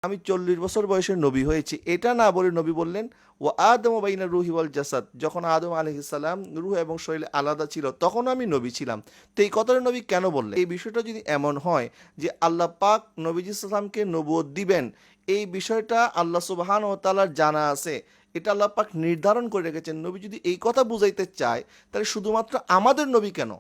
আমি 40 বছর বয়সে নবী হয়েছি, এটা না বলে নবী বললেন ও আদম বাইনা রুহি ওয়াল জাসাদ, যখন আদম আলাইহিস সালাম রূহ এবং শরীর আলাদা ছিল তখন আমি নবী ছিলাম। তো এই কথাটা নবী কেন বললেন? এই বিষয়টা যদি এমন হয় যে আল্লাহ পাক নবীজি সাল্লামকে নবুয়ত দিবেন, এই বিষয়টা আল্লাহ সুবহানাহু ওয়া তাআলার জানা আছে, এটা আল্লাহ পাক নির্ধারণ করে রেখেছেন। নবী যদি এই কথা বুঝাইতে চায়, তাহলে শুধুমাত্র আমাদের নবী কেন,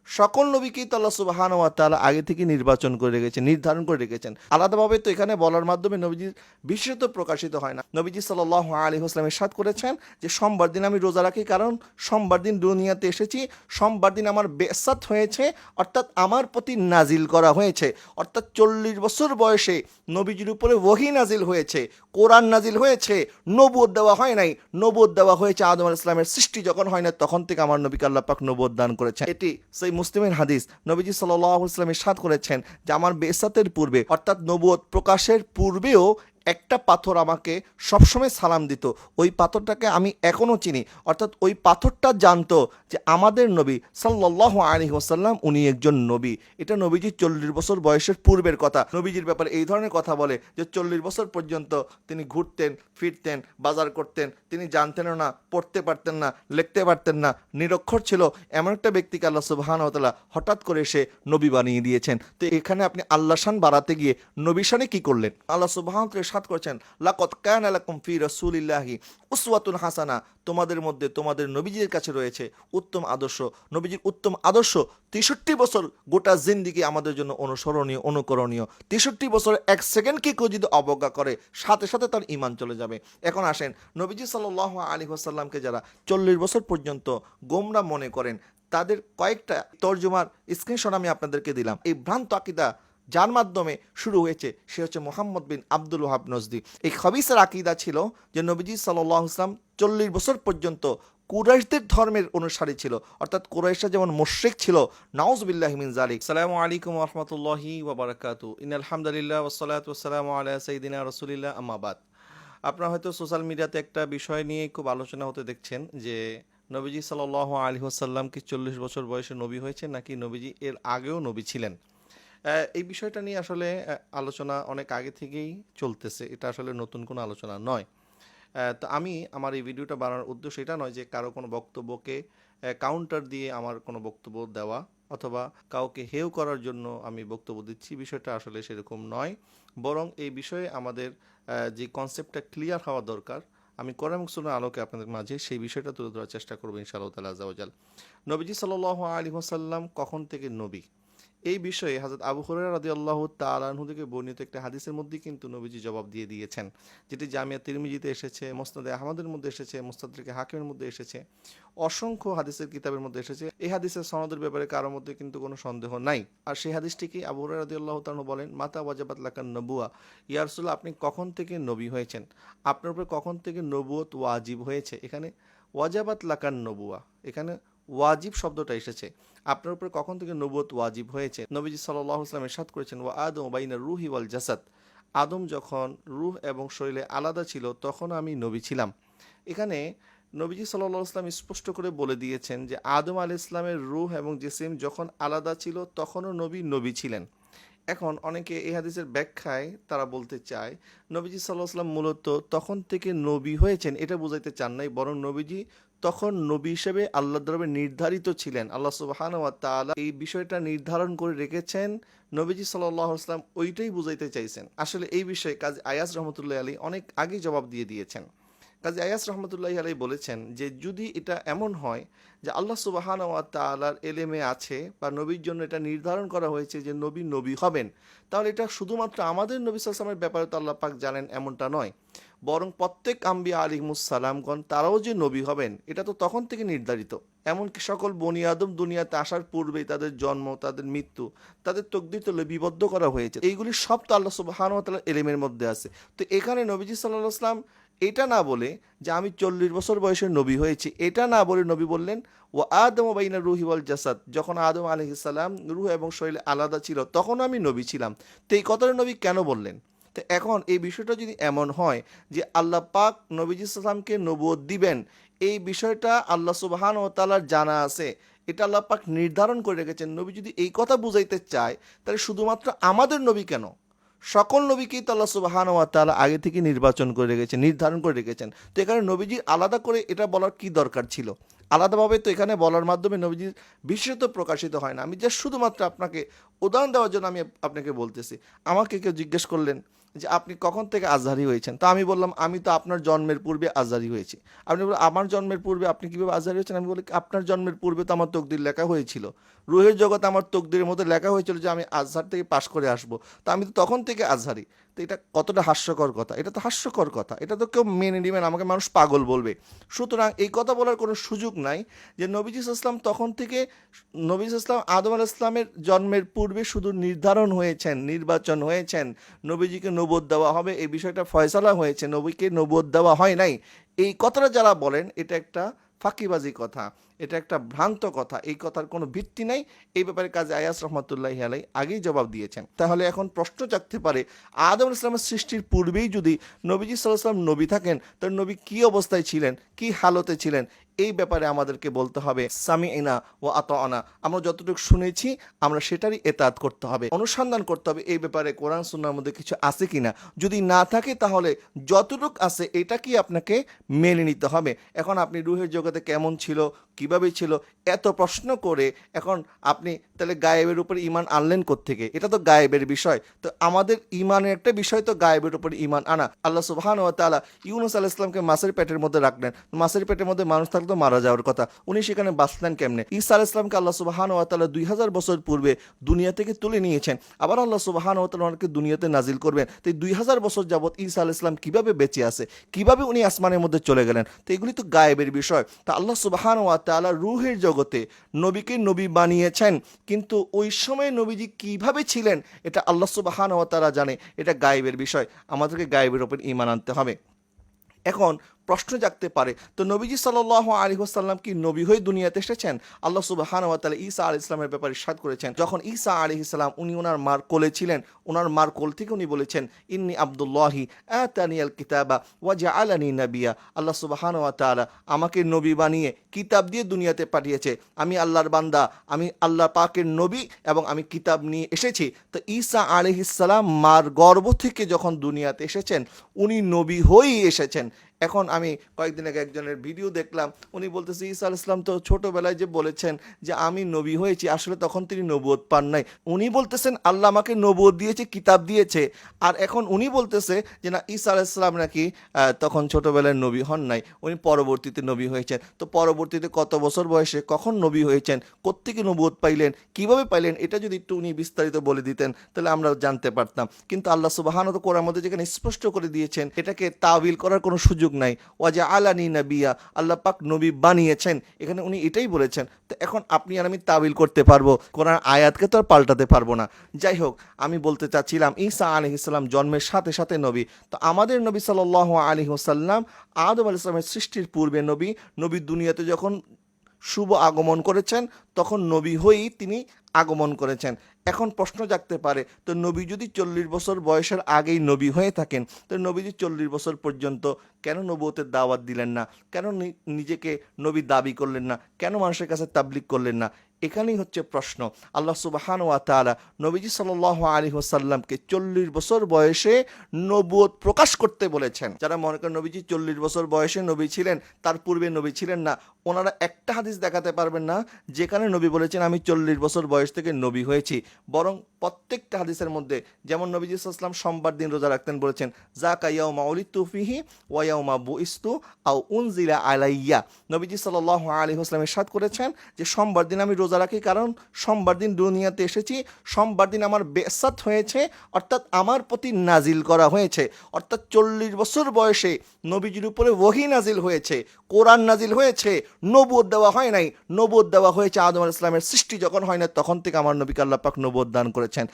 সকল নবীকেই তো আল্লাহ সুবহানাহু ওয়া তাআলা আগে থেকে নির্বাচন করে রেখেছেন, নির্ধারণ করে রেখেছেন। আলাদাভাবে তো এখানে বলার মাধ্যমে নবীজির বিশেষত প্রকাশিত হয় না। নবীজি সাল্লাল্লাহু আলাইহি ওয়াসাল্লাম ইরশাদ করেছেন যে সোমবার দিন আমি রোজা রাখি, কারণ সোমবার দিন দুনিয়াতে এসেছি, সোমবার দিন আমার বেসাত হয়েছে, অর্থাৎ আমার প্রতি নাজিল করা হয়েছে, অর্থাৎ 40 বছর বয়সে নবীজির উপরে ওহী নাজিল হয়েছে, কোরআন নাজিল হয়েছে, নবুয়ত দেওয়া হয় নাই। নবুয়ত দেওয়া হয়েছে আদম আলাইহিস সালামের সৃষ্টি যখন হয় না তখন থেকে আমার নবীকে আল্লাহ পাক নবুয়ত দান করেছেন। এটি সেই মুসলিমের হাদিস। নবীজি সাল্লাল্লাহু আলাইহি ওয়াসাল্লাম ইরশাদ করেছেন যে আমার বেসাতের পূর্বে, অর্থাৎ নবুয়ত প্রকাশের পূর্বেও একটা পাথর আমাকে সবসময় সালাম দিত, ওই পাথরটাকে আমি এখনও চিনি, অর্থাৎ ওই পাথরটা জানতো যে আমাদের নবী সাল্লাল্লাহু আলাইহি ওয়াসাল্লাম উনি একজন নবী। এটা নবীজির 40 বছর বয়সের পূর্বের কথা। নবীজির ব্যাপারে এই ধরনের কথা বলে যে 40 বছর পর্যন্ত তিনি ঘুরতেন ফিরতেন, বাজার করতেন, তিনি জানতেনও না, পড়তে পারতেন না, লিখতে পারতেন না, নিরক্ষর ছিল, এমন একটা ব্যক্তিকে আল্লাহ সুবহানাহু ওয়া তাআলা হঠাৎ করে এসে নবী বানিয়ে দিয়েছেন। তো এখানে আপনি আল্লাহ শান বাড়াতে গিয়ে নবী শানে কি করলেন? আল্লাহ সুবহানাহু ওয়া তাআলা ইরশাদ করেছেন লাকাদ কানা লাকুম ফি রাসূলিল্লাহি উসওয়াতুন হাসানা, তোমাদের মধ্যে তোমাদের নবীজির কাছে রয়েছে উত্তম আদর্শ। নবীজির উত্তম আদর্শ 63 বছর গোটা জিন্দেগি আমাদের জন্য অনুসরণীয়, অনুকরণীয়। 63 বছর এক সেকেন্ডকে কেউ যদি অবজ্ঞা করে, সাথে সাথে তার ঈমান চলে যাবে। এখন আসেন, নবীজি সাল্লাল্লাহু আলাইহি ওয়াসাল্লামকে যারা 40 বছর পর্যন্ত গোমরা মনে করেন, তাদের কয়েকটা তর্জমার স্ক্রিনশট আমি আপনাদেরকে দিলাম। এই ভ্রান্ত আকীদা যার মাধ্যমে শুরু হয়েছে সে হচ্ছে মুহাম্মদ বিন আব্দুল ওয়াহাব নজদি। এই খবিসের আকীদা ছিল যে নবীজি সাল্লাল্লাহু আলাইহি ওয়াসাল্লাম 40 বছর পর্যন্ত কুরাইশদের ধর্মের অনুসারী ছিল, অর্থাৎ কুরাইশরা যেমন মুশরিক ছিল, নাউযুবিল্লাহি মিন যালিক। আসসালামু আলাইকুম ওয়া রাহমাতুল্লাহি ওয়া বারাকাতুহু। ইন্নাল হামদুলিল্লাহ ওয়াস সালাতু ওয়াস সালামু আলা সাইয়্যিদিনা রাসূলিল্লাহ, আম্মা বাদ। আপনারা হয়তো সোশ্যাল মিডিয়াতে একটা বিষয় নিয়ে খুব আলোচনা হতে দেখছেন যে নবীজি সাল্লাল্লাহু আলাইহি ওয়াসাল্লাম কি 40 বছর বয়সে নবী হয়েছে নাকি নবীজি এর আগেও নবী ছিলেন। এই বিষয়টা নিয়ে আসলে আলোচনা অনেক আগে থেকেই চলতেছে, এটা আসলে নতুন কোনো আলোচনা নয়। তো আমি আমার এই ভিডিওটা বানানোর উদ্দেশ্য এটা নয় যে কারো কোনো বক্তব্যকে কাউন্টার দিয়ে আমার কোনো বক্তব্য দেওয়া, অথবা কাউকে হেয় করার জন্য আমি বক্তব্য দিচ্ছি, বিষয়টা আসলে সেরকম নয়। বরং এই বিষয়ে আমাদের যে কনসেপ্টটা ক্লিয়ার হওয়া দরকার, আমি কোরআন এবং সুন্নাহর আলোকে আপনাদের মাঝে সেই বিষয়টা তুলে ধরার চেষ্টা করবো ইনশাআল্লাহ তাআলা আযজা ওয়া জাল। নবীজি সাল্লাল্লাহু আলাইহি ওয়াসাল্লাম কখন থেকে নবী, এই বিষয়ে হযরত আবু হুরায়রা রাদিয়াল্লাহু তাআলা আনহু থেকে বর্ণিত একটা হাদিসের মধ্যে কিন্তু নবীজি জবাব দিয়ে দিয়েছেন, যেটি জামিয়া তিরমিজিতে এসেছে, মুসনাদে আহমদের মধ্যে এসেছে, মুস্তাদরিকে হাকিমের মধ্যে এসেছে, অসংখ্য হাদিসের কিতাবের মধ্যে এসেছে। এই হাদিসের সনদের ব্যাপারে কারোর মধ্যে কিন্তু কোনো সন্দেহ নাই। আর সেই হাদিসটিকে আবু হুরায়রা রাদিয়াল্লাহু তাআলা আনহু বলেন, মাতা ওয়াজাবাত লাকান নবুয়া, ইয়া রাসূলুল্লাহ আপনি কখন থেকে নবী হয়েছেন, আপনার উপরে কখন থেকে নবুয়ত ওয়াজিব হয়েছে। এখানে ওয়াজাবাত লাকান নবুয়া, এখানে ওয়াজিব শব্দটা এসেছে, আপনার উপরে কখন থেকে নবুয়ত ওয়াজিব হয়েছে। নবীজি সাল্লাল্লাহু আলাইহি ওয়াসাল্লাম ইরশাদ করেছেন ওয়া আদম বাইনা রূহি ওয়াল জাসাদ, আদম যখন রূহ এবং শরীরে আলাদা ছিল তখন আমি নবী ছিলাম। এখানে নবীজি সাল্লাল্লাহু আলাইহি ওয়াসাল্লাম স্পষ্ট করে বলে দিয়েছেন যে আদম আলাইহিস সালামের রূহ এবং জিসিম যখন আলাদা ছিল তখনও নবী ছিলেন। এখন অনেকে এই হাদিসের ব্যাখ্যায় তারা বলতে চায় নবীজি সাল্লাল্লাহু আলাইহি ওয়াসাল্লাম মূলত তখন থেকে নবী হয়েছেন এটা বোঝাইতে চান নাই, বরং নবীজি তখন নবী হিসেবে আল্লাহর দরবারে নির্ধারিত ছিলেন। আল্লাহ সুবহানাহু ওয়া তাআলা এই বিষয়টা নির্ধারণ করে রেখেছেন, নবীজি সাল্লাল্লাহু আলাইহি ওয়াসাল্লাম ওইটাই বুঝাইতে চাইছেন। আসলে এই বিষয়ে কাজী আয়াজ রহমতুল্লাহ আলাইহি অনেক আগেই জবাব দিয়ে দিয়েছেন। কাজী আয়াজ রহমতুল্লাহি আলাইহি বলেছেন যে যদি এটা এমন হয় যে আল্লাহ সুবহানাহু ওয়া তাআলার এলেমে আছে বা নবীর জন্য এটা নির্ধারণ করা হয়েছে যে নবী হবেন, তাহলে এটা শুধুমাত্র আমাদের নবী সাল্লাল্লাহু আলাইহি ওয়াসাল্লামের ব্যাপারে তো আল্লাহ পাক জানেন এমনটা নয়, বরং প্রত্যেক আম্বিয়া আলাইহিমুস সালামগণ তারাও যে নবী হবেন এটা তো তখন থেকে নির্ধারিত। এমনকি সকল বনি আদম দুনিয়াতে আসার পূর্বেই তাদের জন্ম, তাদের মৃত্যু, তাদের তকদির তো লিপিবদ্ধ করা হয়েছে। এইগুলি সব তো আল্লাহ সুবহানাহু ওয়া তাআলার এলেমের মধ্যে আছে। তো এখানে নবীজি সাল্লাল্লাহু আলাইহি ওয়াসাল্লাম এটা না বলে যে আমি 40 বছর বয়সে নবী হয়েছি, এটা না বলে নবী বললেন ও আদম বাইনা রুহি ওয়াল জাসাদ, যখন আদম আলাইহিস সালাম রূহ এবং শরীর আলাদা ছিল তখন আমি নবী ছিলাম। তো এই কথাটা নবী কেন বললেন? তো এখন এই বিষয়টা যদি এমন হয় যে আল্লাহ পাক নবীজি সাল্লামকে নবুয়ত দিবেন, এই বিষয়টা আল্লাহ সুবহানাহু ওয়া তাআলার জানা আছে, এটা আল্লাহ পাক নির্ধারণ করে রেখেছেন। নবী যদি এই কথা বুঝাইতে চায়, তাহলে শুধুমাত্র আমাদের নবী কেন, সকল নবীকেই তো আল্লাহ সুবহানাহু ওয়া তাআলা আগে থেকে নির্বাচন করে রেখেছেন, নির্ধারণ করে রেখেছেন। তো এখানে নবীজি আলাদা করে এটা বলার কি দরকার ছিল? আলাদাভাবে তো এখানে বলার মাধ্যমে নবীজির বিশেষত প্রকাশিত হয় না। আমি জাস্ট শুধুমাত্র আপনাকে উদাহরণ দেওয়ার জন্য আমি আপনাকে বলতেছি। আমাকে কেউ জিজ্ঞেস করলেন যে আপনি কখন থেকে আজহারি হয়েছেন? তো আমি বললাম আমি তো আপনার জন্মের পূর্বে আজহারি হয়েছি। আপনি বললেন আমার জন্মের পূর্বে আপনি কিভাবে আজহারি হয়েছেন? আমি বলি আপনার জন্মের পূর্বে তো আমার তকদির লেখা হয়েছিল। রুহের জগতে আমার তকদিরের মধ্যে লেখা হয়েছিল যে আমি আজহার থেকে পাশ করে আসবো। তো আমি তো তখন থেকে আজহারি। তো এটা কতটা হাস্যকর কথা? এটা তো হাস্যকর কথা। এটা তো কেউ মেনে নেবে না, আমাকে মানুষ পাগল বলবে। সুতরাং এই কথা বলার কোনো সুযোগ নাই যে নবীজি ইসলাম তখন থেকে, নবীজি ইসলাম আদম আলাইহিস সালামের জন্মের পূর্বে শুধু নির্ধারণ হয়েছেন, নির্বাচন হয়েছেন, নবীজিকে নবুয়ত দেওয়া হবে এই বিষয়টা ফয়সালা হয়েছে, নবীকে নবুয়ত দেওয়া হয় নাই। এই কথাটা যারা বলেন এটা একটা ফাঁকিবাজি কথা, এটা একটা ভ্রান্ত কথা, এই কথার কোনো ভিত্তি নাই। এই ব্যাপারে কাজী আয়াজ রহমতুল্লাহি আলাই আগেই জবাব দিয়েছেন। তাহলে এখন প্রশ্ন জাগতে পারে আদম আলাইহিস সালামের সৃষ্টির পূর্বেই যদি নবীজি সাল্লাল্লাহু আলাইহি ওয়াসাল্লাম নবী থাকেন, তাহলে নবী কী অবস্থায় ছিলেন, কি হালতে ছিলেন? এই ব্যাপারে আমাদেরকে বলতে হবে সামি'না ওয়া আতা'না, আমরা যতটুকু শুনেছি আমরা সেটারই এতাআত করতে হবে, অনুসন্ধান করতে হবে এই ব্যাপারে কোরআন সুন্নাহর মধ্যে কিছু আছে কিনা। যদি না থাকে তাহলে যতটুকু আছে এটাকেই আপনাকে মেনে নিতে হবে। এখন আপনি রুহের জগতে কেমন ছিল, কিভাবে ছিল, এত প্রশ্ন করে এখন আপনি তাহলে গায়েবের উপর ঈমান আনলেন কোত্থেকে? এটা তো গায়েবের বিষয়। তো আমাদের ঈমানের একটা বিষয় তো গায়েবের উপর ঈমান আনা। আল্লাহ সুবহানাহু ওয়া তাআলা ইউনূস আলাইহিস সালামকে মাছের পেটের মধ্যে রাখলেন। মাছের পেটের মধ্যে মানুষ থাকলে তো মারা যাওয়ার কথা, উনি সেখানে বাঁচলেন কেমনে? ঈসা আলাইহিস সালামকে আল্লাহ সুবহানাহু ওয়া তাআলা 2000 বছর পূর্বে দুনিয়া থেকে তুলে নিয়েছেন, আবার আল্লাহ সুবহানাহু ওয়া তাআলা ওনাকে দুনিয়াতে নাজিল করবেন। তো এই 2000 বছর যাবত ঈসা আলাইহিস সালাম কিভাবে বেঁচে আছে, কিভাবে উনি আসমানের মধ্যে চলে গেলেন? তো এগুলি তো গায়েবের বিষয়। তা আল্লাহ সুবহানাহু ওয়া তাআলা রূহের জগতে নবীকে নবী বানিয়েছেন, কিন্তু ওই সময় নবীজি কিভাবে ছিলেন এটা আল্লাহ সুবহানাহু ওয়া তাআলা জানে, এটা গায়েবের বিষয়। আমাদেরকে গায়েবের উপর ঈমান আনতে হবে। এখন প্রশ্ন জাগতে পারে তো নবীজি সাল্লাল্লাহু আলাইহি ওয়াসাল্লাম কি নবী হয়ে দুনিয়াতে এসেছেন? আল্লাহ সুবহানাহু ওয়া তাআলা ঈসা আলাইহিস সালামের ব্যাপারে ইরশাদ করেছেন, যখন ঈসা আলাইহিস সালাম উনি ওনার মার কোলে ছিলেন, ওনার মার কোল থেকে উনি বলেছেন ইন্নী আব্দুল্লাহি আতানিয়াল কিতাবা ওয়া জাআলানি নাবিয়্যা। আল্লাহ সুবহানাহু ওয়া তাআলা আমাকে নবী বানিয়ে কিতাব দিয়ে দুনিয়াতে পাঠিয়েছে, আমি আল্লাহর বান্দা, আমি আল্লাহ পাকের নবী এবং আমি কিতাব নিয়ে এসেছি। তো ঈসা আলাইহিস সালাম মার গর্ভ থেকে যখন দুনিয়াতে এসেছেন উনি নবী হয়েই এসেছেন। এখন আমি কয়েকদিন আগে একজনের ভিডিও দেখলাম, উনি বলতেছে ঈসা আলাইহিস সালাম তো ছোটবেলায় যে বলেছেন যে আমি নবী হয়েছি, আসলে তখন তিনি নবুয়ত পান নাই। উনি বলতেছেন আল্লাহ আমাকে নবুয়ত দিয়েছে, কিতাব দিয়েছে, আর এখন উনি বলতেছে যে না ঈসা আলাইহিস সালাম নাকি তখন ছোটবেলায় নবী হন নাই, উনি পরবর্তীতে নবী হয়েছেন। তো পরবর্তীতে কত বছর বয়সে কখন নবী হয়েছেন, কোত্থেকে নবুয়ত পাইলেন, কিভাবে পাইলেন, এটা যদি একটু উনি বিস্তারিত বলে দিতেন তাহলে আমরা জানতে পারতাম। কিন্তু আল্লাহ সুবহানাহু ওয়া তাআলা কোরআনের মধ্যে যেখানে স্পষ্ট করে দিয়েছেন এটাকে তাওয়িল করার কোনো সুযোগ নাই। ওয়াজা আলানি নাবিয়া, আল্লাহ পাক নবী বানিয়েছেন, এখানে উনি এটাই বলেছেন। তো এখন আপনি আর আমি তাবিল করতে পারবো, কোরআন আয়াতকে তো আর পাল্টাতে পারবো না। যাই হোক, আমি বলতে চাচ্ছিলাম ঈসা আলাইহিস সালাম জন্মের সাথে সাথে নবী। তো আমাদের নবী সাল্লাল্লাহু আলাইহি ওয়াসাল্লাম আদম আলাইহিস সালামের সৃষ্টির পূর্বে নবী, নবী দুনিয়াতে যখন শুভ আগমন করেছেন তখন নবী হয়েই তিনি আগমন করেছেন। এখন প্রশ্ন জাগতে পারে তো নবী যদি 40 বছর বয়সের আগেই নবী হয়ে থাকেন, তো নবীজি 40 বছর পর্যন্ত কেন নবুয়তের দাওয়াত দিলেন না, কেন নিজেকে নবী দাবি করলেন না, কেন মানুষের কাছে তাবলীগ করলেন না? এখানেই হচ্ছে প্রশ্ন। আল্লাহ সুবহানাহু ওয়া তাআলা নবীজি সাল্লাল্লাহু আলাইহি ওয়াসাল্লামকে 40 বছর বয়সে নবুয়ত প্রকাশ করতে বলেছেন। যারা মনে করেন নবীজি 40 বছর বয়সে নবী ছিলেন, তার পূর্বে নবী ছিলেন না, ওনারা একটা হাদিস দেখাতে পারবেন না যেখানে নবী বলেছেন আমি 40 বছর বয়স থেকে নবী হয়েছি। বরং প্রত্যেকটা হাদিসের মধ্যে, যেমন নবীজি সাল্লাল্লাহু আলাইহি ওয়াসাল্লাম সোমবার দিন রোজা রাখতেন, বলেছেন যাকা ইয়াউমা উলিদতু ফিহি ওয়া ইয়াউমা বুইসতু আও উনজিলা আলাইয়া। নবীজি সাল্লাল্লাহু আলাইহি ওয়াসাল্লাম ইরশাদ করেছেন যে সোমবার দিন আমি রোজা রাখি, কারণ সোমবার দিন দুনিয়াতে এসেছি, সোমবার দিন আমার বেসাত হয়েছে, অর্থাৎ আমার প্রতি নাজিল করা হয়েছে। অর্থাৎ 40 বছর বয়সে নবীজির উপরে ওহী নাজিল হয়েছে, কোরআন নাজিল হয়েছে, নবুয়ত দেওয়া হয় নাই। নবুয়ত দেওয়া হয়েছে আদম আলাইহিস সালামের সৃষ্টি যখন হয় না তখন থেকে আমার নবীকে আল্লাহ পাক নবুয়ত দান করেছেন।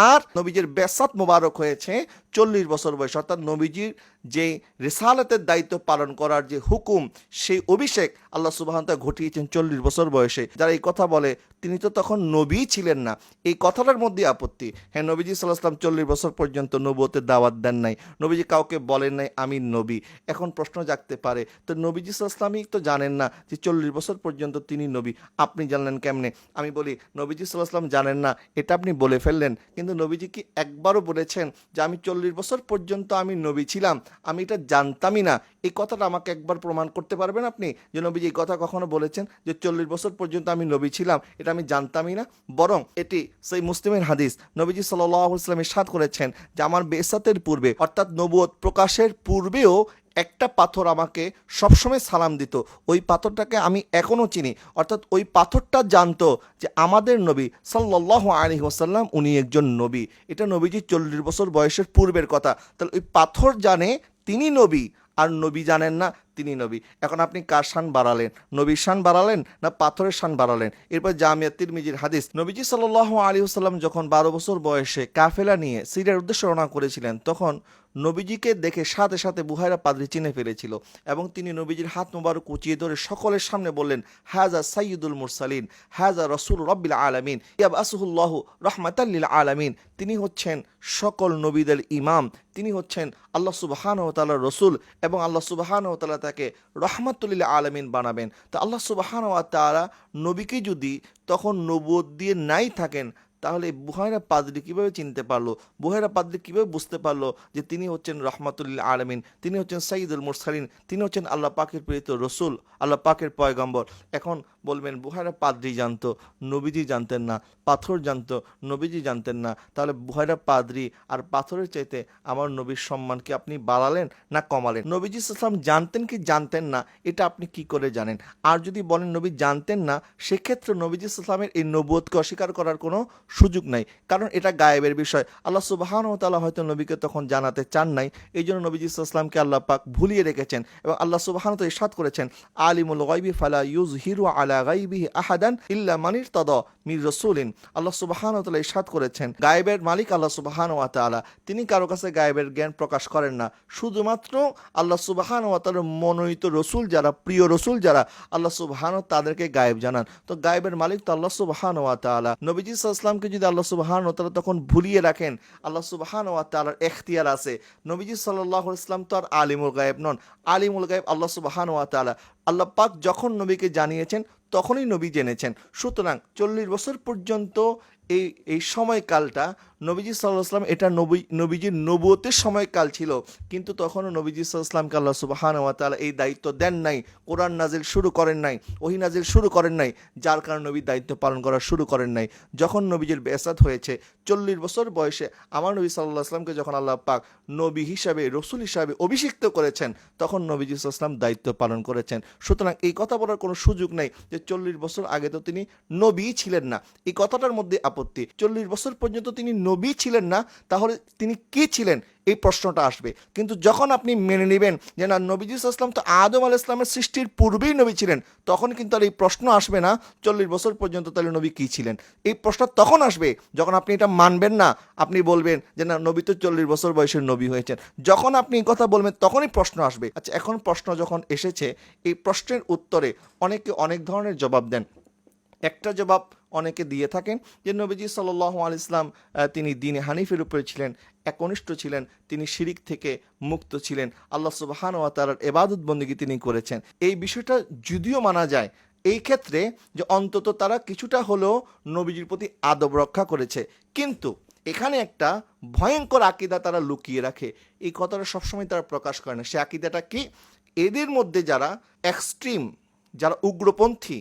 আর নবীজির বেসাত মোবারক হয়েছে 40 বছর বয়স, অর্থাৎ নবীজির যে রিসালাতের দায়িত্ব পালন করার যে হুকুম, সেই অভিষেক আল্লাহ সুবহানাহু ওয়া তাআলা ঘটিয়েছেন 40 বছর বয়সে। যারা এই কথা বলেন বলে তিনি তো তখন নবী ছিলেন না, এই কথাটার মধ্যে আপত্তি। হ্যাঁ, নবীজি সাল্লাল্লাহু আলাইহি ওয়াসাল্লাম 40 বছর পর্যন্ত নবুয়তের দাওয়াত দেন নাই, নবীজি কাউকে বলেন নাই আমি নবী। এখন প্রশ্ন জাগতে পারে, তো নবীজি সাল্লাল্লাহু আলাইহি ওয়াসাল্লামই তো জানেন না যে 40 বছর পর্যন্ত তিনি নবী, আপনি জানলেন কেমনে? আমি বলি, নবীজি সাল্লাল্লাহু আলাইহি ওয়াসাল্লাম জানেন না এটা আপনি বলে ফেললেন, কিন্তু নবীজি কি একবারও বলেছেন যে আমি 40 বছর পর্যন্ত আমি নবী ছিলাম, আমি এটা জানতামই না? এই কথাটা আমাকে একবার প্রমাণ করতে পারবেন আপনি যে নবীজি এই কথা কখনো বলেছেন যে 40 বছর পর্যন্ত আমি নবী ছিলাম, এটা আমি জানতামই না? বরং এটি সেই মুসলিমের হাদিস, নবীজি সাল্লাল্লাহু আলাইহি ওয়াসাল্লাম ইরশাদ করেছেন যে আমার বেসাতের পূর্বে, অর্থাৎ নবুয়ত প্রকাশের পূর্বেও একটা পাথর আমাকে সবসময় সালাম দিত, ওই পাথরটাকে আমি এখনও চিনি। অর্থাৎ ওই পাথরটা জানতো যে আমাদের নবী সাল্লাল্লাহু আলাইহি ওয়াসাল্লাম উনি একজন নবী। এটা নবীজি 40 বছর বয়সের পূর্বের কথা। তাহলে ওই পাথর জানে তিনি নবী, আর নবী জানেন না তিনি নবী। এখন আপনি কার শান বাড়ালেন? নবীর শান বাড়ালেন না পাথরের শান বাড়ালেন? এরপর জামিয়া তিরমিজির হাদিস, নবীজি সাল্লাল্লাহু আলাইহি ওয়াসাল্লাম যখন 12 বছর বয়সে কাফেলা নিয়ে সিরিয়ার উদ্দেশ্যে রওনা করেছিলেন, তখন নবীজিকে দেখে সাথে সাথে বুহাইরা পাদ্রী চিনে ফেলেছিল এবং তিনি নবীজির হাত মোবারক উঁচিয়ে ধরে সকলের সামনে বললেন, হাজা সাইয়্যিদুল মুরসালিন, হাজা রাসূল রাব্বিল আলামিন, ইয়াবআসুহুল্লাহু রাহমাতাল লিল আলামিন। তিনি হচ্ছেন সকল নবীদের ইমাম, তিনি হচ্ছেন আল্লাহ সুবহানাহু ওয়া তাআলার রাসূল এবং আল্লাহ সুবহানাহু ওয়া তাআলা তাকে রাহমাতুল লিল আলামিন বানাবেন। তো আল্লাহ সুবহানাহু ওয়া তাআলা নবীকে যদি তখন নবুয়ত দিয়ে নাই থাকেন, তাহলে বুহাইরা পাদ্রী কীভাবে চিনতে পারলো? বুহাইরা পাদ্রী কীভাবে বুঝতে পারলো যে তিনি হচ্ছেন রাহমাতুল লিল আলামিন, তিনি হচ্ছেন সাইয়্যিদুল মুরসালিন, তিনি হচ্ছেন আল্লাহ পাকের প্রেরিত রসুল, আল্লাহ পাকের পয়গম্বর? এখন বলবেন বুহাইরা পাদ্রী জানতো, নবীজি জানতেন না, পাথর জানতো, নবীজি জানতেন না। তাহলে বুহাইরা পাদ্রী আর পাথরের চাইতে আমার নবীর সম্মান কি আপনি বাড়ালেন না কমালেন? নবীজি সাল্লাল্লাহু আলাইহি ওয়াসাল্লাম জানতেন কি জানতেন না, এটা আপনি কি করে জানেন? আর যদি বলেন নবী জানতেন না, সেক্ষেত্রে নবীজি সাল্লাল্লাহু আলাইহি ওয়াসাল্লামের এই নবুয়তকে অস্বীকার করার কোনো সুযোগ নাই, কারণ এটা গায়েবের বিষয়। আল্লাহ সুবহানাহু ওয়া তাআলা হয়তো নবীকে তখন জানাতে চান নাই, এই জন্য নবীজি সাল্লাল্লাহু আলাইহি ওয়াসাল্লামকে আল্লাহ পাক ভুলিয়ে রেখেছেন। এবং আল্লাহ সুবহানাহু ওয়া তাআলা ইরশাদ করেছেন, আলিমুল গায়বি ফালা ইউযহিরু আলা গায়বিহি আহাদান ইল্লা মান ইরতাদা মির রাসূলিন। আল্লাহ সুবহানাহু ওয়া তাআলা ইরশাদ করেছেন, গায়েবের মালিক আল্লাহ সুবহানাহু ওয়া তাআলা, তিনি কারো কাছে গায়েবের জ্ঞান প্রকাশ করেন না, শুধুমাত্র আল্লাহ সুবহানাহু ওয়া তাআলার মনোনীত রসুল যারা, প্রিয় রসুল যারা, আল্লাহ সুবহানাহু তাদেরকে গায়েব জানান। তো গায়েবের মালিক তো আল্লাহ সুবহানাহু ওয়া তাআলা। নবীজি সাল্লাল্লাহু আলাইহি ওয়াসাল্লামকে যদি আল্লাহ সুবহানাহু ওয়া তাআলা তখন ভুলিয়ে রাখেন, আল্লাহ সুবহানাহু ওয়া তাআলার এখতিয়ার আছে। নবীজি সাল্লাল্লাহু আলাইহি ওয়াসাল্লাম তো আর আলিমুল গায়েব নন, আলিমুল গায়েব আল্লাহ সুবহানাহু ওয়া তাআলা। আল্লাহ পাক যখন নবীকে জানিয়েছেন তখনই নবী জেনেছেন। সুতরাং 40 বছর পর্যন্ত এই সময়কালটা নবীজি সাল্লাল্লাহু আলাইহি ওয়াসাল্লাম, এটা নবীজির নবুয়তের সময়কাল ছিল, কিন্তু তখনও নবীজি সাল্লাল্লাহু আলাইহি ওয়াসাল্লামকে আল্লাহ সুবহানাহু ওয়া তাআলা এই দায়িত্ব দেন নাই, কোরআন নাজিল শুরু করেন নাই, ওহী নাজিল শুরু করেন নাই, যার কারণে নবী দায়িত্ব পালন করা শুরু করেন নাই। যখন নবীজির বেসাত হয়েছে 40 বছর বয়সে, আমার নবী সাল্লাল্লাহু আলাইহি ওয়াসাল্লামকে যখন আল্লাহ পাক নবী হিসাবে, রসুল হিসাবে অভিষিক্ত করেছেন, তখন নবীজি সাল্লাল্লাহু আলাইহি ওয়াসাল্লাম দায়িত্ব পালন করেছেন। সুতরাং এই কথা বলার কোনো সুযোগ নেই যে 40 বছর আগে তো তিনি নবী ছিলেন না, এই কথাটার মধ্যে আপত্তি। 40 বছর পর্যন্ত তিনি নবী ছিলেন না, তাহলে তিনি কি ছিলেন? এই প্রশ্নটা আসবে। কিন্তু যখন আপনি মেনে নেবেন যে না, নবীজি সাল্লাল্লাহু আলাইহি ওয়াসাল্লাম তো আদম আলাইহিস সালামের সৃষ্টির পূর্বেই নবী ছিলেন, তখন কিন্তু আর এই প্রশ্ন আসবে না 40 বছর পর্যন্ত তাহলে নবী কী ছিলেন। এই প্রশ্ন তখন আসবে যখন আপনি এটা মানবেন না, আপনি বলবেন যে না, নবী তো 40 বছর বয়সের নবী হয়েছেন। যখন আপনি এই কথা বলবেন তখনই প্রশ্ন আসবে। আচ্ছা, এখন প্রশ্ন যখন এসেছে, এই প্রশ্নের উত্তরে অনেকে অনেক ধরনের জবাব দেন। একটা জবাব অনেকে দিয়ে থাকেন যে নবীজি সাল্লাল্লাহু আলাইহি ওয়াসাল্লাম তিনি দ্বীনে হানিফের উপরে ছিলেন, একনিষ্ঠ ছিলেন, তিনি শিরিক থেকে মুক্ত ছিলেন, আল্লাহ সুবহানাহু ওয়া তাআলার ইবাদত বন্দেগী তিনি করেছেন। এই বিষয়টা যদিও মানা যায় এই ক্ষেত্রে যে অন্তত তারা কিছুটা হলেও নবীজির প্রতি আদব রক্ষা করেছে, কিন্তু এখানে একটা ভয়ঙ্কর আকীদা তারা লুকিয়ে রাখে। এই কথাটা সবসময় তারা প্রকাশ করে না। সে আকীদাটা কি? এদের মধ্যে যারা এক্সট্রিম, যারা উগ্রপন্থী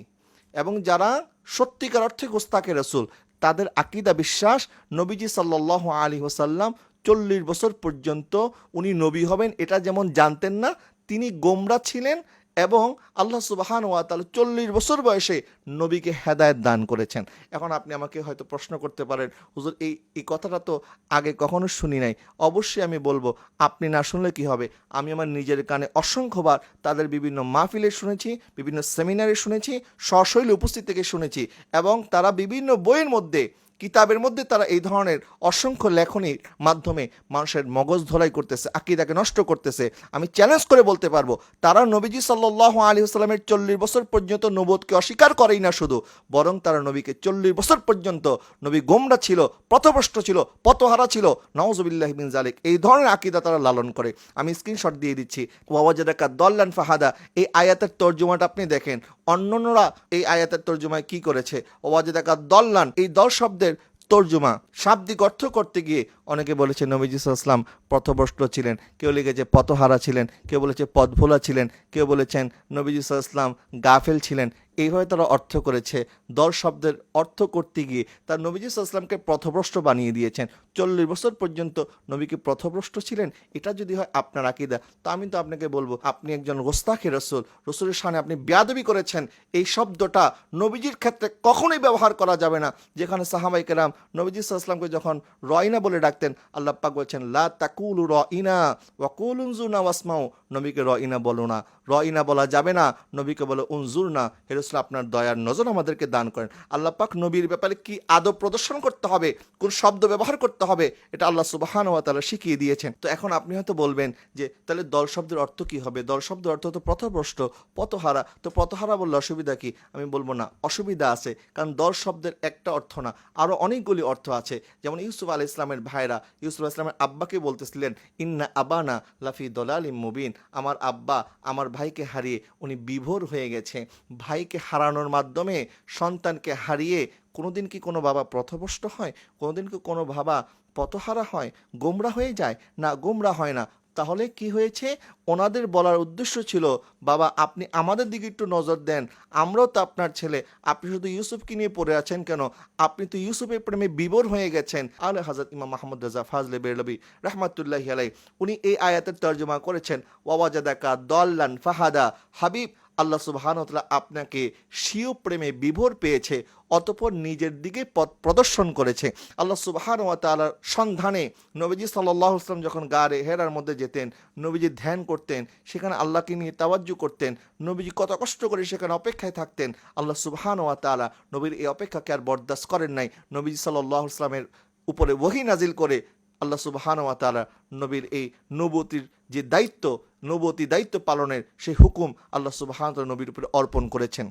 এবং যারা সত্যিকার অর্থে গোস্তাকে রসুল, তাদের আকীদা বিশ্বাস নবীজি সাল্লাল্লাহু আলাইহি ওয়াসাল্লাম 40 বছর পর্যন্ত উনি নবী হবেন এটা যেমন জানতেন না, তিনি গোমরা ছিলেন এবং আল্লাহ সুবহানাহু ওয়া তাআলা 40 বছর বয়সে নবীকে হেদায়েত দান করেছেন। এখন আপনি আমাকে হয়তো প্রশ্ন করতে পারেন, হুজুর এই কথাটা তো আগে কখনো শুনি নাই। অবশ্যই আমি বলবো, আপনি না শুনলে কি হবে? আমি আমার নিজের কানে অসংখ্যবার তাদের বিভিন্ন মাহফিলে শুনেছি, বিভিন্ন সেমিনারে শুনেছি, সশৈলে উপস্থিত থেকে শুনেছি, এবং তারা বিভিন্ন বইয়ের মধ্যে কিতাবের মধ্যে তারা এই ধরনের অসংখ্য লেখনীর মাধ্যমে মানুষের মগজ ধোলাই করতেছে, আকীদাকে নষ্ট করতেছে। আমি চ্যালেঞ্জ করে বলতে পারবো, তারা নবীজি সাল্লাল্লাহু আলাইহি ওয়াসাল্লামের 40 বছর পর্যন্ত নবুয়তকে অস্বীকার করেই না শুধু, বরং তারা নবীকে 40 বছর পর্যন্ত নবী গোমরা ছিল, পথভ্রষ্ট ছিল, পথহারা ছিল, নাউযুবিল্লাহি মিন যালিক, এই ধরনের আকীদা তারা লালন করে। আমি স্ক্রিনশট দিয়ে দিচ্ছি। ওয়াওয়াজাদাকা দাল্লান ফাহাদা, এই আয়াতের তর্জমাটা আপনি দেখেন, অন্যান্যরা এই আয়াতের তর্জমায় কি করেছে। ওয়াওয়াজাদাকা দাল্লান, এই দল শব্দের তর্জমা শাব্দিক অর্থ করতে গিয়ে অনেকে বলেছে নবীজি সাল্লাল্লাহু আলাইহি ওয়াসাল্লাম পথভ্রষ্ট ছিলেন, কেউ লিখেছে পথহারা ছিলেন, কেউ বলেছে পথভোলা ছিলেন, কেউ বলেছেন নবীজি সাল্লাল্লাহু আলাইহি ওয়াসাল্লাম গাফেল ছিলেন। এইভাবে তারা অর্থ করেছে। দল শব্দের অর্থ করতে গিয়ে তার নবীজি সাল্লাল্লাহু আলাইহি ওয়াসাল্লামকে পথভ্রষ্ট বানিয়ে দিয়েছেন। 40 বছর পর্যন্ত নবীকে পথভ্রষ্ট ছিলেন, এটা যদি হয় আপনার আকীদা, তো আমি তো আপনাকে বলবো আপনি একজন গোস্তাখে রসুল, রসুলের সামনে আপনি বেয়াদবি করেছেন। এই শব্দটা নবীজির ক্ষেত্রে কখনোই ব্যবহার করা যাবে না। যেখানে সাহাবায়ে কেরাম নবীজি সাল্লাল্লাহু আলাইহি ওয়াসাল্লামকে যখন রয়না বলে ডাকতেন, আল্লাহ পাক বলছেন লা তাকুলু রয়না ওয়া কুলু উনজুরনা ওয়াসমাউ, নবীকে রয়না বলো না, রয়না বলা যাবে না, নবীকে বলো উনজুরনা, হে রাসূল আপনার দয়ার নজর আমাদেরকে দান করেন। আল্লাহ পাক নবীর ব্যাপারে কি আদব প্রদর্শন করতে হবে, কোন শব্দ ব্যবহার করতে হবে, এটা আল্লাহ সুবহানাহু ওয়া তাআলা শিখিয়ে দিয়েছেন। তো এখন আপনি হয়তো বলবেন যে তাহলে দল শব্দের অর্থ কি হবে? দল শব্দের অর্থ তো পথভ্রষ্ট, পথহারা, তো পথহারা বললে অসুবিধা কি? আমি বলবো না, অসুবিধা আছে, কারণ দল শব্দের একটা অর্থ না, আরো অনেকগুলি অর্থ আছে। যেমন ইউসুফ আলাইহিস সালামের ভাইরা ইউসুফ আলাইহিস সালামের আব্বাকে বলতেছিলেন ইন্না আবানা লাফি দলালিম মুবিন, আমার আব্বা আমার ভাইকে হারিয়ে উনি বিভোর হয়ে গেছে। ভাইকে হারানোর মাধ্যমে সন্তানকে হারিয়ে কোনোদিন কি কোনো বাবা পথভ্রষ্ট হয়? কোনোদিন কি কোনো বাবা পথহারা হয়, গোমরা হয়ে যায়? না, গোমরা হয় না। তাহলে কি হয়েছে? ওনাদের বলার উদ্দেশ্য ছিল, বাবা আপনি আমাদের দিকে একটু নজর দেন, আমরাও তো আপনার ছেলে, আপনি শুধু ইউসুফকে নিয়ে পড়ে আছেন কেন? আপনি তো ইউসুফের প্রেমে বিভোর হয়ে গেছেন। আলে হযরত ইমাম মাহমুদ রেজা ফাজলে বেরলভী রাহমাতুল্লাহি আলাইহি উনি এই আয়াতের তর্জমা করেছেন ওয়াওয়াজাদাকা দাল্লান ফাহাদা, হাবিব আল্লাহ সুবহানাহু ওয়া তাআলা আপনাকে স্বীয় প্রেমে বিভোর পেয়েছে, অতঃপর নিজের দিকে পথ প্রদর্শন করেছে। আল্লাহ সুবহানাহু ওয়া তাআলার সন্ধানে নবীজি সাল্লাল্লাহু আলাইহি ওয়াসাল্লাম যখন গারে হেরার মধ্যে যেতেন, নবীজি ধ্যান করতেন, সেখানে আল্লাহকে নিয়ে তাওয়াজ্জু করতেন, নবীজি কত কষ্ট করে সেখানে অপেক্ষায় থাকতেন। আল্লাহ সুবহানাহু ওয়া তাআলা নবীর এই অপেক্ষাকে আর বরদাস্ত করেন নাই, নবীজি সাল্লাল্লাহু আলাইহি ওয়াসাল্লামের উপরে ওহী নাজিল করে আল্লাহ সুবহানাহু ওয়া তাআলা নবীর এই নবুয়তির যে দায়িত্ব, নবুয়তি দায়িত্ব পালনের সেই হুকুম আল্লাহ সুবহানাহু ওয়া তাআলা নবীর উপরে অর্পণ করেছেন।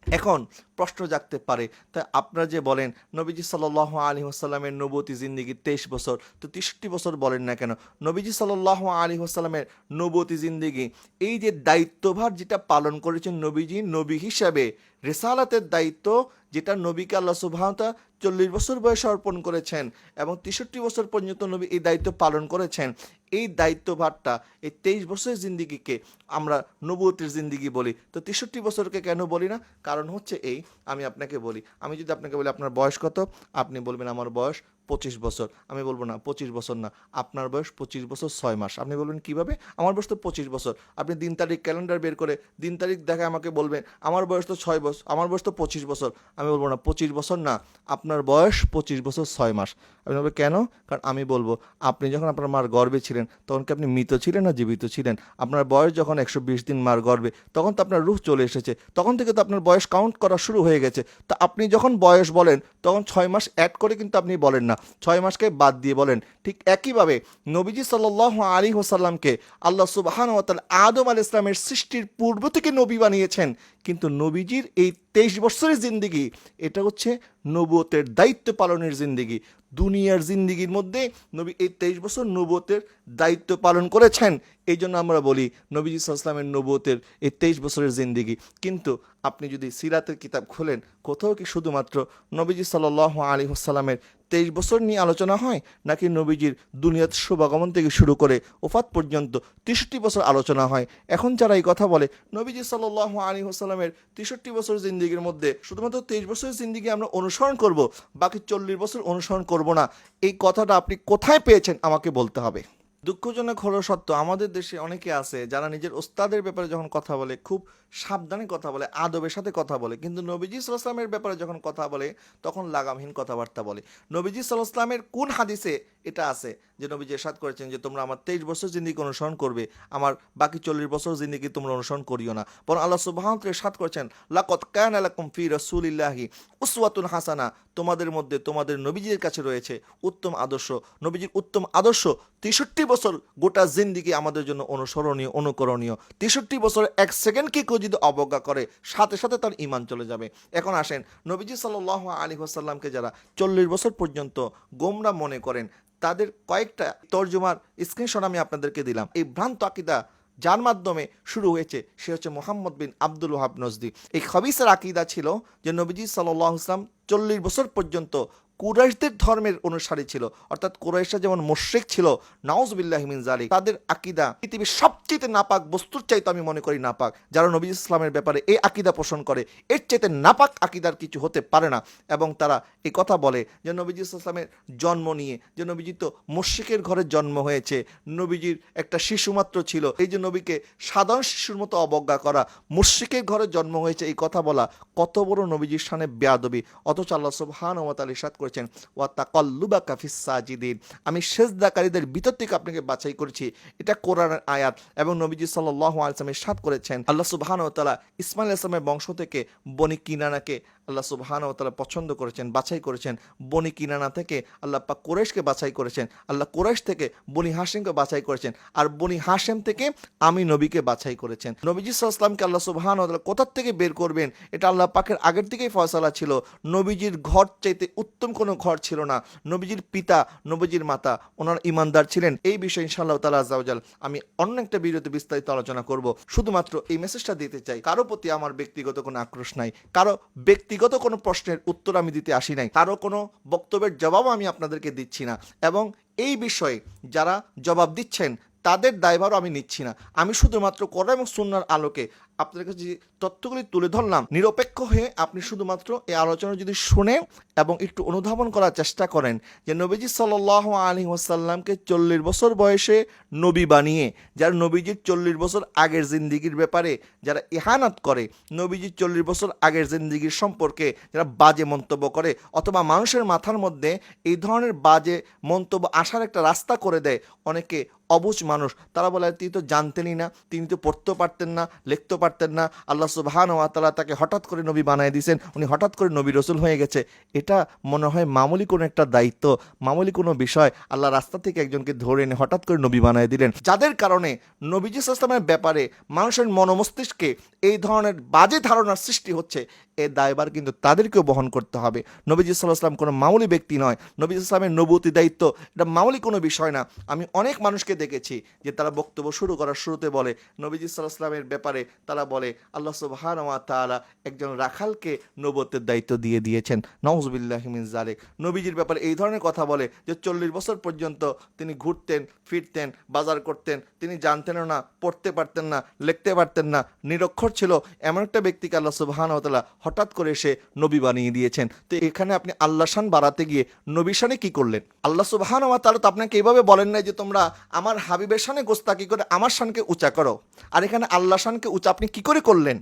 এখন প্রশ্ন জাগতে পারে, তাই আপনারা যে বলেন নবীজি সাল্লাল্লাহু আলাইহি ওয়াসাল্লামের নবুয়তি জিন্দেগি 23 বছর, তো 63 বছর বলেন না কেন? নবীজি সাল্লাল্লাহু আলাইহি ওয়াসাল্লামের নবুয়তি জিন্দেগি, এই যে দায়িত্বভার যেটা পালন করেছেন নবীজি নবী হিসাবে, রিসালাতের দায়িত্ব যেটা নবীকে আল্লাহ সুবহানাহু ওয়া তাআলা 40 বছর বয়সে অর্পণ করেছেন এবং 63 বছর পর্যন্ত নবী এই দায়িত্ব পালন করেছেন। এই দায়িত্বভারটা, এই 23 বছরের জিন্দিগিকে আমরা নবুয়তের জিন্দিগি বলি। তো 63 বছরকে কেন বলি না? কারণ হচ্ছে এই, আমি আপনাকে বলি, আমি যদি আপনাকে বলি আপনার বয়স কত, আপনি বলবেন আমার বয়স 25 বছর। আমি বলবো না 25 বছর না, আপনার বয়স 25 বছর 6 মাস। আপনি বলবেন কিভাবে? আমার বয়স তো 25 বছর। আপনি দিন তারিখ ক্যালেন্ডার বের করে দিন তারিখ দেখে আমাকে বলবেন আমার বয়স তো 6 বছর, আমার বয়স তো 25 বছর। আমি বলবো না 25 বছর না, আপনার বয়স 25 বছর 6 মাস। আপনি বলবেন কেন? কারণ আমি বলবো আপনি যখন আপনার মার গর্ভে ছিলেন তখন কি আপনি মৃত ছিলেন না জীবিত ছিলেন? আপনার বয়স যখন 120 দিন মার গর্ভে, তখন তো আপনার রূহ চলে এসেছে, তখন থেকে তো আপনার বয়স কাউন্ট করা শুরু হয়ে গেছে। তো আপনি যখন বয়স বলেন তখন 6 মাস অ্যাড করে কিন্তু আপনি বলেন না, 6 মাসকে বাদ দিয়ে বলেন। ঠিক একইভাবে নবীজি সাল্লাল্লাহু আলাইহি ওয়াসাল্লামকে আল্লাহ সুবহানাহু ওয়া তাআলা আদম আলাইহিস সালামের সৃষ্টির পূর্ব থেকে নবী বানিয়েছেন, কিন্তু নবীজির এই 23 বছরের জিন্দেগি, এটা হচ্ছে নবুয়তের দায়িত্ব পালনের জিন্দেগি। দুনিয়ার জিন্দেগির মধ্যে নবী এই 23 বছর নবুয়তের দায়িত্ব পালন করেছেন। এই জন্য আমরা বলি নবীজি সাল্লাল্লাহু আলাইহি ওয়াসাল্লামের নবুয়তের এই 23 বছরের জিন্দেগি। কিন্তু আপনি যদি সিরাতের কিতাব খোলেন, কোথাও কি শুধুমাত্র নবীজি সাল্লাল্লাহু আলাইহি ওয়াসাল্লামের 23 বছর নিয়ে আলোচনা হয়, নাকি নবীজির দুনিয়ার শুভাগমন থেকে শুরু করে ওফাত পর্যন্ত 63 বছর আলোচনা হয়? এখন যারা এই কথা বলে নবীজি সাল্লাল্লাহু আলাইহি ওয়াসাল্লামের 63 বছর জিন্দেগির মধ্যে শুধুমাত্র 23 বছরের জিন্দেগি আমরা অনুসরণ করব, বাকি 40 বছর অনুসরণ করব না, এই কথাটা আপনি কোথায় পেয়েছেন আমাকে বলতে হবে। দুঃখজনক হলো সত্য, আমাদের দেশে অনেকে আছে যারা নিজের ওস্তাদের ব্যাপারে যখন কথা বলে খুব সাবধানে কথা বলে, আদবের সাথে কথা বলে, কিন্তু নবীজি সাল্লাল্লাহু আলাইহি ওয়াসাল্লামের ব্যাপারে যখন কথা বলে তখন লাগামহীন কথাবার্তা বলে। নবীজি সাল্লাল্লাহু আলাইহি ওয়াসাল্লামের কোন হাদিসে এটা আছে যে নবীজি ইরশাদ করেছেন যে তোমরা আমার 23 বছর জিন্দেগি অনুসরণ করবে, আমার বাকি 40 বছর জিন্দেগি তোমরা অনুসরণ করিও না? বরং আল্লাহ সুবহানাহু ওয়া তাআলা ইরশাদ করেছেন, লাকাদ কানা লাকুম ফি রাসূলিল্লাহি উসওয়াতুন হাসানা, তোমাদের মধ্যে তোমাদের নবীজির কাছে রয়েছে উত্তম আদর্শ। নবীজির উত্তম আদর্শ 63 বছর গোটা জিন্দেগি আমাদের জন্য অনুসরণীয়, অনুকরণীয়। 63 বছর এক সেকেন্ডকে কেউ যদি অবজ্ঞা করে সাথে সাথে তার ঈমান চলে যাবে। এখন আসেন, নবীজি সাল্লাল্লাহু আলাইহি ওয়াসাল্লামকে যারা 40 বছর পর্যন্ত গোমরা মনে করেন তাদের কয়েকটা তর্জমার স্ক্রিনশট আমি আপনাদেরকে দিলাম। এই ভ্রান্ত আকীদা যার মাধ্যমে শুরু হয়েছে সে হচ্ছে মুহাম্মদ বিন আব্দুল ওয়াহাব নজদি। এই খবিসের আকীদা ছিল যে নবীজি সাল্লাল্লাহু আলাইহি ওয়াসাল্লাম 40 বছর পর্যন্ত কুরাইশদের ধর্মের অনুসারী ছিল, অর্থাৎ কুরাইশরা যেমন মুশরিক ছিল, নাউজুবিল্লাহি মিন যালিক, তাদের আকীদা পৃথিবীর সবচেয়ে নাপাক বস্তুর চাইতে আমি মনে করি নাপাক। যারা নবী ইসলামের ব্যাপারে এই আকীদা পোষণ করে এর চাইতে নাপাক আকীদার কিছু হতে পারে না। এবং তারা এই কথা বলে যে নবীজি ইসলামের জন্ম নিয়ে, যে নবীজি তো মুশরিকের ঘরে জন্ম হয়েছে, নবীজির একটা শিশুমাত্র ছিল, এই যে নবীকে সাধারণ শিশুর মতো অবজ্ঞা করা, মুশরিকের ঘরে জন্ম হয়েছে এই কথা বলা কত বড় নবীজির শানে বেয়াদবি। অথচ আল্লাহ সুবহানাহু ওয়া তাআলা ইরশাদ করেছেন, ওয়া তাকাল্লুবাকা ফিস সাজিদিন, আমি সেজদাকারীদের ভিতর থেকে আপনাকে বাছাই করেছি। এটা কোরআনের আয়াত। এবং নবীজি সাল্লাল্লাহু আলাইহি ওয়াসাল্লাম ইরশাদ করেছেন, আল্লাহ সুবহানাহু ওয়া তাআলা ইসমাঈল আলাইহিস সালামের বংশ থেকে বনি কিনানাকে আল্লাহ সুবহানাহু ওয়া তাআলা পছন্দ করেছেন, বাছাই করেছেন। বনি কিনানা থেকে আল্লাহ পাক কুরাইশকে বাছাই করেছেন, আল্লাহ কুরাইশ থেকে বনি হাশিমকে বাছাই করেছেন, আর বনি হাশিম থেকে আমি নবীকে বাছাই করেছেন। নবীজি সাল্লাল্লাহু আলাইহি ওয়াসাল্লামকে আল্লাহ সুবহানাহু ওয়া তাআলা কোথা থেকে বের করবেন এটা আল্লাহ পাকের আগের থেকেই ফয়সালা ছিল। নবীজির ঘর চাইতে উত্তম কোনো ঘর ছিল না। নবীজির পিতা, নবীজির মাতা ওনার ইমানদার ছিলেন। এই বিষয়ে ইনশাআল্লাহ তাআলা আযজা ওয়া জাল আমি অন্য একটা ভিডিওতে বিস্তারিত আলোচনা করব। শুধুমাত্র এই মেসেজটা দিতে চাই, কারো প্রতি আমার ব্যক্তিগত কোনো আক্রোশ নাই, কারো ব্যক্তিগত কোনো প্রশ্নের উত্তর আমি দিতে আসি নাই, কারো কোনো বক্তব্যের জবাব আমি আপনাদেরকে দিচ্ছি না। এবং এই বিষয়ে যারা জবাব দিচ্ছেন তাদের দায়ভারও আমি নিচ্ছি না। আমি শুধুমাত্র কোরআন এবং সুন্নাহর আলোকে আপনাদের কাছে যে তথ্যগুলি তুলে ধরলাম, নিরপেক্ষ হয়ে আপনি শুধুমাত্র এই আলোচনা যদি শুনেন এবং একটু অনুধাবন করার চেষ্টা করেন যে নবীজি সাল্লাল্লাহু আলাইহি ওয়াসাল্লামকে 40 বছর বয়সে নবী বানিয়ে, যারা নবীজির 40 বছর আগের জিন্দিগির ব্যাপারে যারা ইহানাত করে, নবীজির 40 বছর আগের জিন্দিগির সম্পর্কে যারা বাজে মন্তব্য করে, অথবা মানুষের মাথার মধ্যে এই ধরনের বাজে মন্তব্য আসার একটা রাস্তা করে দেয় অনেকে অবুঝ মানুষ, তারা বলে তিনি তো জানতেনই না, তিনি তো পড়তেও পারতেন না, লিখতেও পারতেন না, আল্লাহ সুবহানাহু ওয়া তাআলা তাকে হঠাৎ করে নবী বানিয়ে দিয়েছেন, উনি হঠাৎ করে নবী রসুল হয়ে গেছে। এটা মনে হয় মামুলি কোনো একটা দায়িত্ব, মামুলি কোনো বিষয়, আল্লাহ রাস্তা থেকে একজনকে ধরে এনে হঠাৎ করে নবী বানিয়ে দিলেন, যাদের কারণে নবীজি সাল্লাল্লাহু আলাইহি ওয়াসাল্লামের ব্যাপারে মানুষের মনোমস্তিষ্কে এই ধরনের বাজে ধারণার সৃষ্টি হচ্ছে। এ দায়ভার কিন্তু তাদেরকেও বহন করতে হবে। নবীজি সাল্লাল্লাহু আলাইহি ওয়াসাল্লাম কোনো মামুলি ব্যক্তি নয়। নবীজি সাল্লাল্লাহু আলাইহি ওয়াসাল্লামের নবুয়তি দায়িত্ব এটা মামুলি কোনো বিষয় না। আমি অনেক মানুষকে দেখেছি যে তারা বক্তব্য শুরু করার শুরুতে বলে নবীজি সাল্লাল্লাহু আলাইহি ওয়াসাল্লামের ব্যাপারে, তারা বলে আল্লাহ সুবহানাহু ওয়া তাআলা একজন রাখালকে নবুয়তের দায়িত্ব দিয়ে দিয়েছেন। নাউযুবিল্লাহি মিন যালিক। নবীজির ব্যাপারে এই ধরনের কথা বলে যে 40 বছর পর্যন্ত তিনি ঘুরতেন ফিরতেন, বাজার করতেন, তিনি জানতেনও না, পড়তে পারতেন না, লিখতে পারতেন না, নিরক্ষর ছিল, এমন একটা ব্যক্তিকে আল্লাহ সুবহানাহু ওয়া তাআলা হঠাৎ করে এসে নবী বানিয়ে দিয়েছেন। তো এখানে আপনি আল্লাহ শান বাড়াতে গিয়ে নবী শানে কি করলেন? আল্লাহ সুবহানাহু ওয়া তাআলা তো আপনাকে এইভাবে বলেন নাই যে তোমরা আমার হাবিবের শানে গোস্তাকি করে আমার শানকে উঁচা করো। আর এখানে আল্লাহ শানকে উঁচা আপনি কি করে করলেন?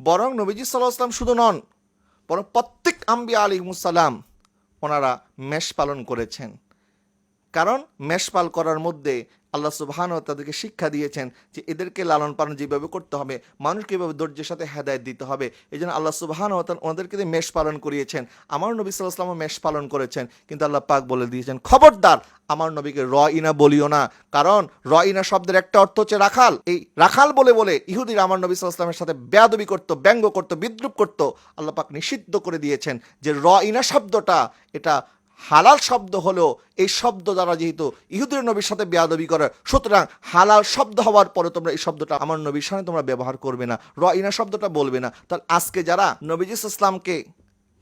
বরং নবীজি সাল্লাল্লাহু আলাইহি ওয়াসাল্লাম শুধু নন, বরং প্রত্যেক আম্বিয়া আলাইহিমুস সালাম ওনারা মেষ পালন করেছেন। কারণ মেষপাল করার মধ্যে আল্লাহ সুবহানাহু ওয়া তাআলা তাদেরকে শিক্ষা দিয়েছেন যে এদেরকে লালন পালন যেভাবে করতে হবে, মানুষকে এভাবে ধৈর্যের সাথে হেদায়েত দিতে হবে। এই জন্য আল্লাহ সুবহানাহু ওয়া তাআলা ওনাদেরকে দিয়ে মেষ পালন করিয়েছেন। আমার নবী সাল্লাল্লাহু আলাইহি ওয়াসাল্লাম মেষ পালন করেছেন, কিন্তু আল্লাহ পাক বলে দিয়েছেন খবরদার আমার নবীকে রইনা বলিও না। কারণ রইনা শব্দের একটা অর্থ হচ্ছে রাখাল। এই রাখাল বলে বলে ইহুদিরা আমার নবী সাল্লাল্লাহু আলাইহি ওয়াসাল্লামের সাথে বেয়াদবি করতো, ব্যঙ্গ করতো, বিদ্রূপ করতো। আল্লাহ পাক নিষিদ্ধ করে দিয়েছেন যে রইনা শব্দটা এটা হালাল শব্দ হলেও এই শব্দ দ্বারা যেহেতু ইহুদের নবীর সাথে বেয়াদবি করে, সুতরাং হালাল শব্দ হওয়ার পরে তোমরা এই শব্দটা আমার নবীর সামনে তোমরা ব্যবহার করবে না, রইনা শব্দটা বলবে না। তাহলে আজকে যারা নবীজি ইসলামকে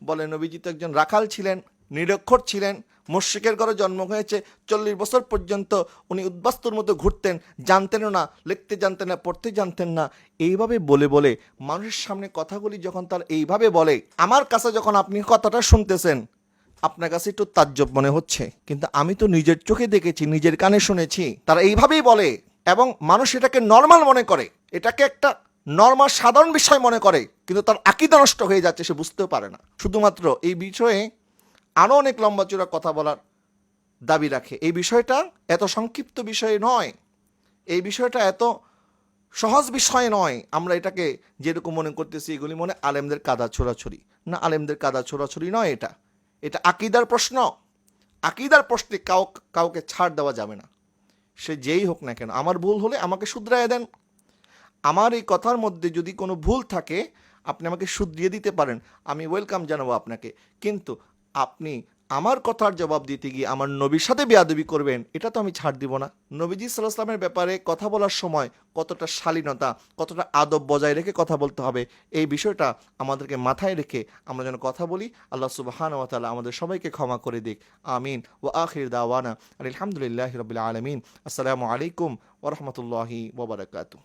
বলে নবীজি তো একজন রাখাল ছিলেন, নিরক্ষর ছিলেন, মুশরিকের ঘরে জন্ম হয়েছে, 40 বছর পর্যন্ত উনি উদ্বাস্তুর মতো ঘুরতেন, জানতেনও না, লিখতে জানতেন না, পড়তে জানতেন না, এইভাবে বলে বলে মানুষের সামনে কথাগুলি যখন তার এইভাবে বলে, আমার কাছে যখন আপনি কথাটা শুনতেছেন আপনার কাছে একটু তাজ্জব মনে হচ্ছে, কিন্তু আমি তো নিজের চোখে দেখেছি, নিজের কানে শুনেছি তারা এইভাবেই বলে, এবং মানুষ এটাকে নর্মাল মনে করে, এটাকে একটা নর্মাল সাধারণ বিষয় মনে করে, কিন্তু তার আকীদা নষ্ট হয়ে যাচ্ছে, সে বুঝতেও পারে না। শুধুমাত্র এই বিষয়ে আরও অনেক লম্বা চূড়া কথা বলার দাবি রাখে। এই বিষয়টা এত সংক্ষিপ্ত বিষয় নয়, এই বিষয়টা এত সহজ বিষয় নয়। আমরা এটাকে যেরকম মনে করতেছি এগুলি মনে আলেমদের কাদা ছোড়াছড়ি, না, আলেমদের কাদা ছোড়াছড়ি নয়, এটা আকীদার প্রশ্ন। আকীদার প্রশ্নে কাউকে ছাড় দেওয়া যাবে না, সে যেই হোক না কেন। আমার ভুল হলে আমাকে শুধরাইয়া দেন, আমার এই কথার মধ্যে যদি কোনো ভুল থাকে আপনি আমাকে শুধরিয়ে দিতে পারেন, আমি ওয়েলকাম জানাবো আপনাকে। কিন্তু আপনি আমার কথার জবাব দিতে গিয়ে আমার নবীর সাথে বেয়াদবি করবেন, এটা তো আমি ছাড় দিব না। নবীজি সাল্লাল্লাহু আলাইহি ওয়াসাল্লামের ব্যাপারে কথা বলার সময় কতটা শালীনতা, কতটা আদব বজায় রেখে কথা বলতে হবে, এই বিষয়টা আমাদেরকে মাথায় রেখে আমরা যেন কথা বলি। আল্লাহ সুবহানাহু ওয়া তাআলা আমাদের সবাইকে ক্ষমা করে দিক। আমিন। ওয়া আখির দাওয়ানা আলহামদুলিল্লাহি রাব্বিল আলামিন। আসসালামু আলাইকুম ওয়া রাহমাতুল্লাহি ওয়া বারাকাতুহু।